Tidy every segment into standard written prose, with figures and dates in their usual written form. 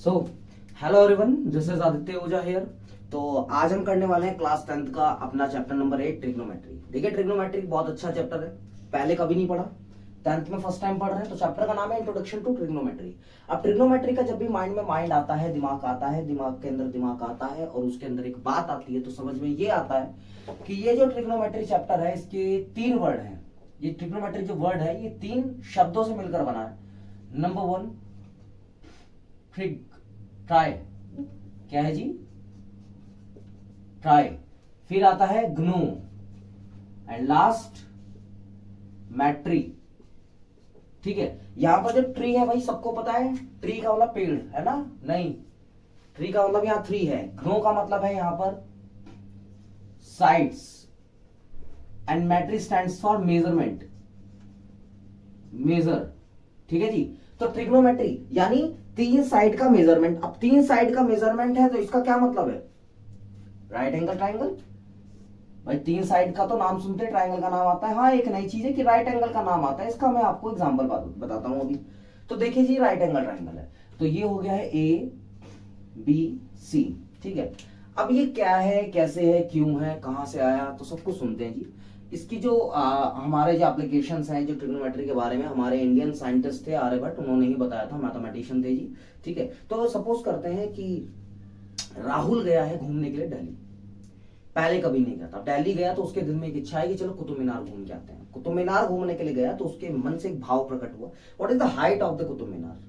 So hello everyone, this is Aditya Ojha here. तो आज हम करने वाले हैं क्लास 10th का अपना चैप्टर नंबर 8 ट्रिग्नोमेट्री। देखिए, ट्रिग्नोमेट्री बहुत अच्छा चैप्टर है, पहले कभी नहीं पढ़ा, 10th में फर्स्ट टाइम पढ़ रहे हैं। तो चैप्टर का नाम है इंट्रोडक्शन टू ट्रिग्नोमेट्री। अब ट्रिग्नोमेट्री का जब भी माइंड आता है, दिमाग आता है, दिमाग के अंदर दिमाग आता है और उसके अंदर एक बात आती है, तो समझ में ये आता है कि ये जो ट्रिग्नोमेट्री चैप्टर है, इसके 3 वर्ड हैं। ये ट्रिग्नोमेट्री जो वर्ड है, ये 3 शब्दों से मिलकर बना है। नंबर 1 ट्रिग, ट्राई, क्या है जी? ट्राई। फिर आता है ग्नो एंड लास्ट मैट्री। ठीक है, यहां पर जो ट्री है भाई सबको पता है, ट्री का मतलब पेड़ है ना? नहीं, ट्री का मतलब यहां 3 है। ग्नो का मतलब है यहां पर sides and metry stands for measurement, measure. ठीक है जी। तो ट्रिग्नोमेट्री यानी 3 साइड का मेजरमेंट। अब 3 साइड का मेजरमेंट है तो इसका क्या मतलब है? Right angle triangle. भाई 3 साइड का तो नाम सुनते ट्राइंगल का नाम आता है। हाँ, एक नई चीज है कि राइट एंगल का नाम आता है। इसका मैं आपको एग्जांपल बताता हूं अभी। तो देखिए जी, राइट एंगल ट्राइंगल है तो ये हो गया है ए बी सी। ठीक है, अब ये क्या है, कैसे है, क्यों है, कहां से आया, तो सब कुछ सुनते हैं जी। इसकी जो हमारे जो एप्लीकेशंस हैं जो ट्रिग्नोमेट्री के बारे में, हमारे इंडियन साइंटिस्ट थे आर्यभट्ट, उन्होंने ही बताया था, मैथमेटिशियन थे जी। ठीक है, तो सपोज करते हैं कि राहुल गया है घूमने के लिए दिल्ली, पहले कभी नहीं गया था। दिल्ली गया तो उसके दिल में एक इच्छा है कि चलो कुतुब मीनार घूम के आते हैं। कुतुब मीनार घूमने के लिए गया तो उसके मन से एक भाव प्रकट हुआ, what is the height of the Qutub Minar.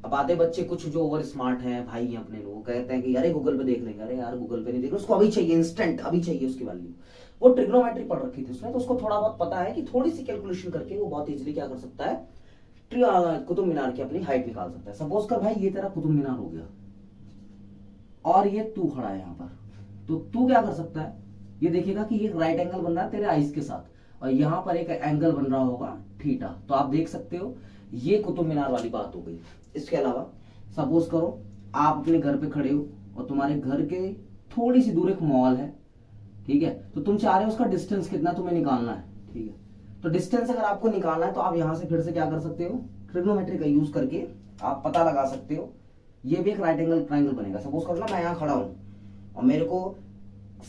अब आधे बच्चे कुछ जो ओवर स्मार्ट हैं भाई अपने, वो कहते हैं कि अरे गूगल पे देख लेंगे। अरे यार, गूगल पे नहीं देख, उसको अभी चाहिए, इंस्टेंट अभी चाहिए उसकी वैल्यू। वो ट्रिग्नोमेट्री पढ़ रखी थी उसने, तो उसको थोड़ा बहुत पता है कि थोड़ी सी कैलकुलेशन करके वो बहुत इजीली क्या कर सकता है, कुतुब मीनार की अपनी हाइट निकाल सकता है। सपोज कर भाई ये तेरा कुतुब मीनार हो गया और ये तू खड़ा है यहाँ पर, तो तू क्या कर सकता है, ये देखेगा कि ये राइट एंगल बन रहा है तेरे आइस के साथ और यहाँ पर एक एंगल बन रहा होगा थीटा। तो आप देख सकते हो ये कुतुब मीनार वाली बात हो गई। इसके अलावा सपोज करो आप अपने घर पे खड़े हो और तुम्हारे घर के थोड़ी सी दूर एक मॉल है। ठीक है, तो तुम चाह रहे हो उसका डिस्टेंस कितना तुम्हें निकालना है। ठीक है, तो डिस्टेंस अगर आपको निकालना है तो आप यहां से फिर से क्या कर सकते हो, ट्रिग्नोमेट्री का यूज करके आप पता लगा सकते हो। ये भी एक राइट एंगल ट्राइंगल बनेगा। सपोज करो ना मैं यहाँ खड़ा हूं और मेरे को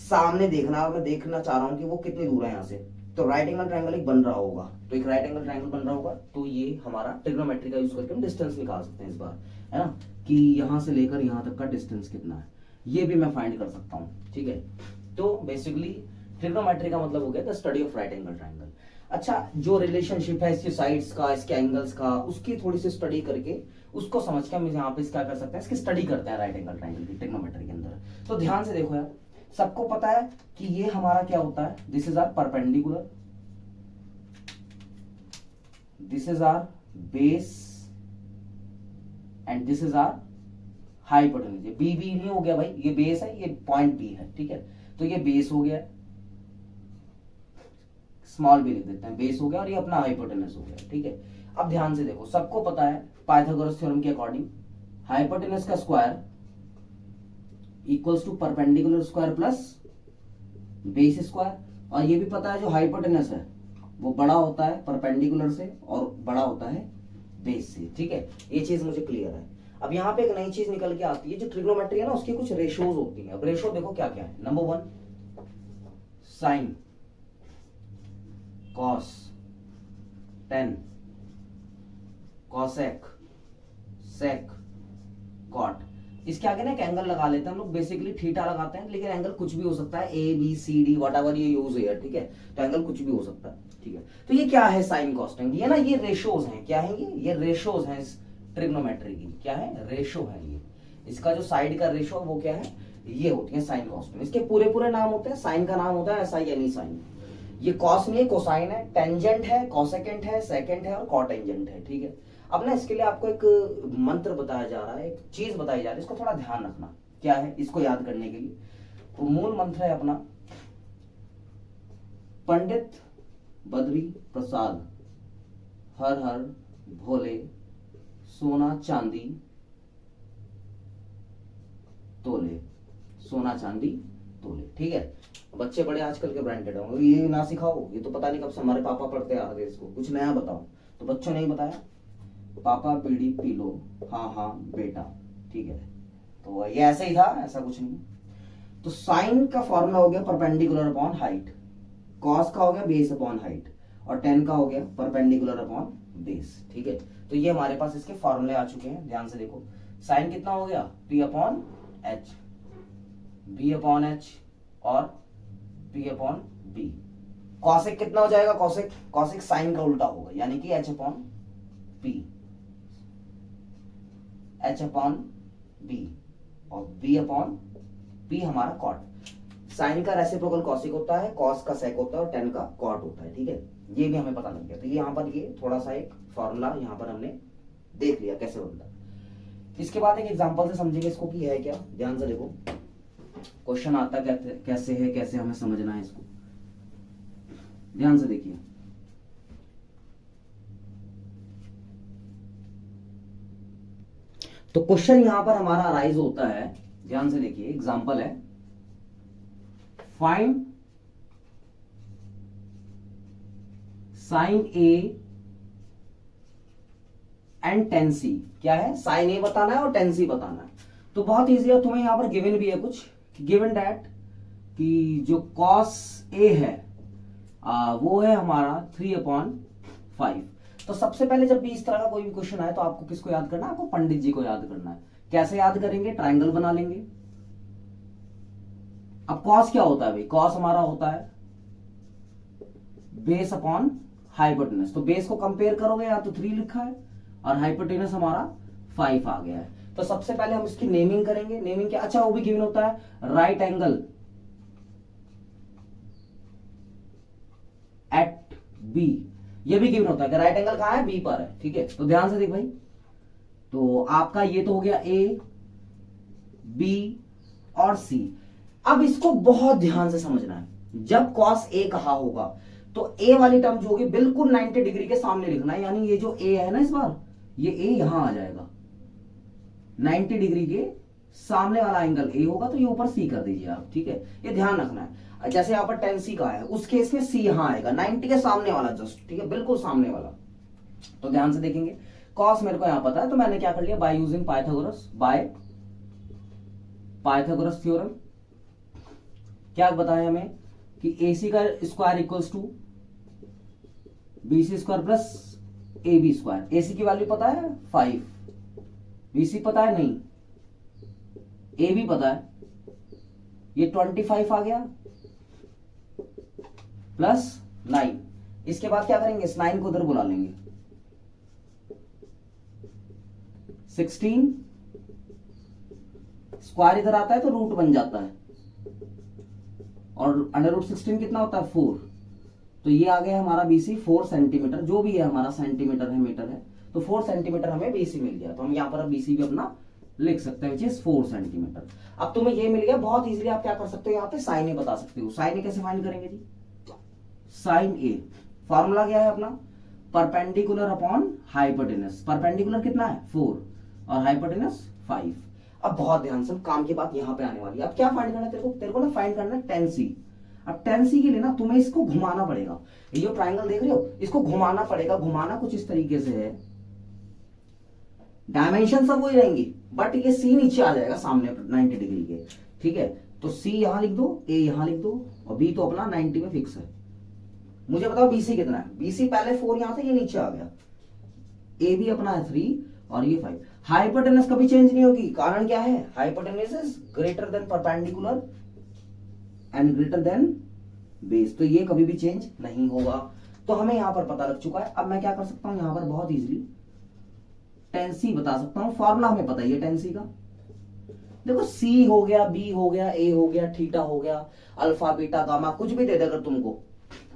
सामने देखना और मैं देखना चाह रहा हूं कि वो कितनी दूर है यहाँ से, तो राइट एंगल ट्राइंगल एक बन रहा होगा। तो एक राइट एंगल ट्राइंगल बन रहा होगा, तो ये हमारा ट्रिग्नोमेट्री का यूज करके हम डिस्टेंस निकाल सकते हैं इस बार, है ना, कि यहां से लेकर यहां तक का डिस्टेंस कितना है, ये भी मैं फाइंड कर सकता हूं। ठीक है, तो बेसिकली ट्रिग्नोमेट्री का मतलब हो गया the study of right angle triangle. अच्छा, जो रिलेशनशिप है इसके साइड्स का, इसके एंगल्स का, उसकी थोड़ी सी स्टडी करके उसको समझ के हम यहाँ पे क्या कर सकते हैं, इसकी स्टडी करते हैं राइट एंगल ट्राइंगल की ट्रिग्नोमेट्री के अंदर। तो ध्यान से देखो यार, सबको पता है कि ये हमारा क्या होता है, this is our perpendicular, this is our base and this is our hypotenuse. B B नहीं हो गया भाई, ये बेस है, ये पॉइंट बी है। ठीक है, तो ये बेस हो गया, स्मॉल बी लिख देते हैं, बेस हो गया, और ये अपना हाइपोटेनस हो गया। ठीक है, अब ध्यान से देखो, सबको पता है पाइथागोरस थ्योरम के अकॉर्डिंग हाइपोटेनस का square equals to perpendicular square plus base square. और ये भी पता है जो हाइपोटेनस है वो बड़ा होता है परपेंडिकुलर से और बड़ा होता है बेस से। ठीक है, ये चीज मुझे क्लियर है। अब यहाँ पे एक नई चीज निकल के आती है, जो ट्रिग्नोमेट्री है ना, उसकी कुछ रेशोज होती हैं। अब रेशो देखो क्या क्या है। Number 1 sine, cos, tan, cosec, sec, cot. इसके आगे ना एक एंगल लगा लेते हैं हम लोग, बेसिकली थीटा लगाते हैं, लेकिन एंगल कुछ भी हो सकता है, A B C D whatever use यूज है। ठीक है, तो एंगल कुछ भी हो सकता है। ठीक है, तो ये क्या है, साइन कॉस टेन, ये ना ये रेशोज हैं। क्या है ये रेशोज हैं इस ट्रिग्नोमेट्री की। क्या है, रेशो है ये। इसका जो साइड का रेशो वो क्या है, ये होती है साइन कॉस टेन। इसके पूरे पूरे नाम होते हैं, साइन का नाम होता है एसआई एनी साइन। ये कॉस नहीं है, कोसाइन है, टेंजेंट है, कॉसेकेंट है, सेकेंड है और कॉटेंजेंट है। ठीक है, अब ना इसके लिए आपको एक मंत्र बताया जा रहा है, एक चीज बताई जा रही है, इसको थोड़ा ध्यान रखना। क्या है, इसको याद करने के लिए तो मूल मंत्र है अपना, पंडित बद्री प्रसाद हर हर भोले, सोना चांदी तोले, सोना चांदी तोले। ठीक है, बच्चे बड़े आजकल के ब्रांडेड होंगे, ये ना सिखाओ, ये तो पता नहीं कब से हमारे पापा पढ़ते आ रहे हैं, इसको कुछ नया बताओ। तो बच्चों ने ही बताया, पापा बीड़ी पी लो, हाँ हाँ बेटा, ठीक है। तो ये ऐसे ही था, ऐसा कुछ नहीं। तो साइन का फॉर्मूला हो गया परपेंडिकुलर अपॉन हाइट, कॉस का हो गया बेस अपॉन हाइट, और टेन का हो गया परपेंडिकुलर अपॉन बेस, ठीक है। तो ये हमारे पास इसके फॉर्मूले आ चुके हैं, ध्यान से देखो। साइन कितना हो गया, P upon H, B upon H और पी अपॉन बी। कॉसेक कितना हो जाएगा, कॉसेक, कॉसेक साइन का उल्टा होगा, यानी कि H upon P, H upon B, और बी अपॉन पी हमारा कॉट। साइन का रेसिप्रोकल कॉसिक होता है, कॉस का सेक होता है और टेन का कॉट होता है, ठीक है। ये भी हमें पता लग गया। तो ये यहाँ पर ये थोड़ा सा एक फॉर्मूला यहाँ पर हमने देख लिया कैसे बनता है। इसके बाद एक एग्जांपल से समझेंगे इसको कि है क्या। ध्यान से देखो, क्वेश्चन आता कैसे है, कैसे हमें समझना है इसको, ध्यान से देखिए। तो क्वेश्चन यहां पर हमारा अराइज होता है, ध्यान से देखिए। एग्जांपल है, find sine A and tan C. क्या है, साइन ए बताना है और टेन सी बताना है। तो बहुत इजी है, तुम्हें यहां पर गिवन भी है कुछ, गिवन दैट कि जो कॉस ए है वो है हमारा 3/5। तो सबसे पहले जब भी इस तरह का कोई भी क्वेश्चन आए तो आपको किसको याद करना है, आपको पंडित जी को याद करना है। कैसे याद करेंगे, ट्रायंगल बना लेंगे। अब कॉस क्या होता है भाई, कॉस हमारा होता है बेस अपॉन हाइपोटेनस। तो बेस को कंपेयर करोगे या तो 3 लिखा है और हाइपोटेनस हमारा 5 आ गया है। तो सबसे पहले हम इसकी नेमिंग करेंगे। नेमिंग क्या, अच्छा वो भी गिवन होता है राइट एंगल एट बी, ये भी गिवन होता है कि राइट एंगल कहां है, बी पर है, ठीक है। तो ध्यान से देख भाई, तो आपका ये तो हो गया ए, बी और सी। अब इसको बहुत ध्यान से समझना है। जब कॉस ए कहा होगा तो ए वाली टर्म जो होगी बिल्कुल 90 डिग्री के सामने लिखना है, यानी ये जो ए है ना, इस बार ये ए यहां आ जाएगा, 90 डिग्री के सामने वाला एंगल ए होगा, तो ये ऊपर सी कर दीजिए आप, ठीक है। ये ध्यान रखना है। जैसे यहां पर 10 सी का है, उस केस में सी यहां आएगा 90 के सामने वाला, जस्ट, ठीक है, बिल्कुल सामने वाला। तो ध्यान से देखेंगे, कॉस मेरे को यहां पता है, तो मैंने क्या कर लिया, by using Pythagoras, by Pythagoras theorem. क्या बताया हमें कि AC का square equals to BC square plus AB square. AC की वैल्यू पता है 5, BC पता है नहीं, AB पता है, ये 25 आ गया प्लस 9। इसके बाद क्या करेंगे, इस 9 को उधर बुला लेंगे, 16 स्क्वायर इधर आता है तो रूट बन जाता है, और अंडर रूट 16 कितना होता है 4। तो ये आ गया हमारा BC 4 सेंटीमीटर, जो भी है हमारा सेंटीमीटर है मीटर है, तो 4 सेंटीमीटर हमें BC मिल गया। तो हम यहाँ पर BC भी अपना लिख सकते हैं, विच इज 4 सेंटीमीटर। अब तुम्हें ये मिल गया, बहुत इजीली आप क्या कर सकते हो, यहाँ पे साइन ए बता सकते हो। साइन ए कैसे फाइंड करेंगे जी, साइन ए फॉर्मूला क्या है अपना, परपेंडिकुलर अपॉन हाइपोटेनस। परपेंडिकुलर कितना है 4 और हाइपोटेनस 5। अब बहुत ध्यान से, काम की बात यहां पे आने वाली है। अब क्या फाइंड करना है तेरे को ना, फाइंड करना है tan c। अब tan c के लिए ना तुम्हें इसको घुमाना पड़ेगा। ये जो ट्रायंगल देख रहे हो, इसको घुमाना पड़ेगा। घुमाना कुछ इस तरीके से है, डायमेंशन सब वही रहेंगी, बट ये c नीचे आ जाएगा सामने 90 डिग्री के, ठीक है। तो c यहां लिख दो, a यहां लिख दो, और b तो अपना 90 में फिक्स है। मुझे बताओ BC कितना है, BC पहले 4 यहां से ये नीचे आ गया, a भी अपना है 3 और ये 5। हाइपोटेनस कभी चेंज नहीं होगी, कारण क्या है, hypotenuse is greater than perpendicular and greater than base, तो ये कभी भी चेंज नहीं होगा। तो हमें यहां पर पता लग चुका है। अब मैं क्या कर सकता हूं, यहां पर बहुत इजीली tan c बता सकता हूं। फॉर्मूला हमें पता ही है tan c का। देखो c हो गया, b हो गया, a हो गया, थीटा हो गया, अल्फा बीटा गामा, कुछ भी दे दे अगर तुमको,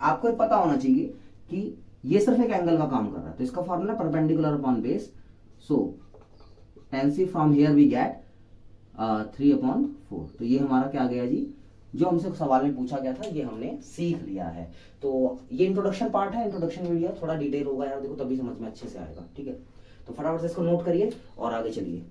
आपको एक पता होना चाहिए कि ये सिर्फ एक एंगल का काम कर रहा है। तो इसका formula perpendicular upon base, so tan c from here we get 3/4। तो ये हमारा क्या आ गया जी, जो हमसे सवाल में पूछा गया था ये हमने सीख लिया है। तो ये इंट्रोडक्शन पार्ट है, इंट्रोडक्शन वीडियो थोड़ा डिटेल होगा यार, देखो तभी समझ में अच्छे से आएगा, ठीक है। तो फटाफट से इसको नोट करिए और आगे चलिए।